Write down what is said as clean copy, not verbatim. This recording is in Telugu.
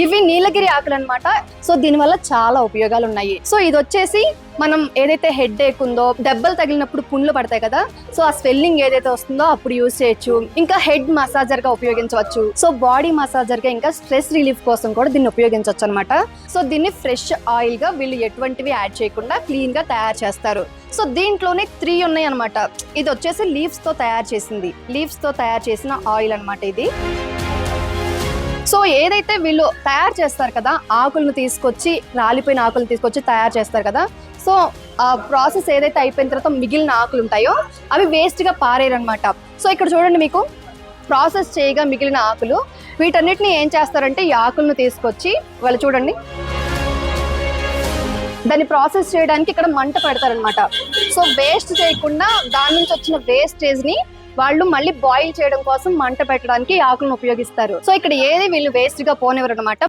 ఇవి నీలగిరి ఆకులు అన్నమాట. సో దీని వల్ల చాలా ఉపయోగాలు ఉన్నాయి. సో ఇది వచ్చేసి మనం ఏదైతే హెడ్ ఏక్ ఉందో, దెబ్బలు తగిలినప్పుడు పుండ్లు పడతాయి కదా, సో ఆ స్వెల్లింగ్ ఏదైతే వస్తుందో అప్పుడు యూజ్ చేయొచ్చు. ఇంకా హెడ్ మసాజర్ గా ఉపయోగించవచ్చు. సో బాడీ మసాజర్ గా, ఇంకా స్ట్రెస్ రిలీఫ్ కోసం కూడా దీన్ని ఉపయోగించవచ్చు అనమాట. సో దీన్ని ఫ్రెష్ ఆయిల్ గా వీళ్ళు ఎటువంటివి యాడ్ చేయకుండా క్లీన్ గా తయారు చేస్తారు. సో దీంట్లోనే 3 ఉన్నాయి అనమాట. ఇది వచ్చేసి లీవ్స్ తో తయారు చేసింది, లీవ్స్ తో తయారు చేసిన ఆయిల్ అనమాట ఇది. సో ఏదైతే వీళ్ళు తయారు చేస్తారు కదా, ఆకులను తీసుకొచ్చి, రాలిపోయిన ఆకులను తీసుకొచ్చి తయారు చేస్తారు కదా, సో ఆ ప్రాసెస్ ఏదైతే అయిపోయిన తర్వాత మిగిలిన ఆకులు ఉంటాయో అవి వేస్ట్గా పారేరనమాట. సో ఇక్కడ చూడండి, మీకు ప్రాసెస్ చేయగా మిగిలిన ఆకులు, వీటన్నిటిని ఏం చేస్తారంటే ఈ ఆకులను తీసుకొచ్చి వాళ్ళు చూడండి దాన్ని ప్రాసెస్ చేయడానికి ఇక్కడ మంట పెడతారనమాట. సో వేస్ట్ చేయకుండా దాని నుంచి వచ్చిన వేస్టేజ్ ని వాళ్ళు మళ్ళీ బాయిల్ చేయడం కోసం మంట పెట్టడానికి ఆకులను ఉపయోగిస్తారు. సో ఇక్కడ ఏది వీళ్ళు వేస్ట్ గా పోనివ్వరు అనమాట.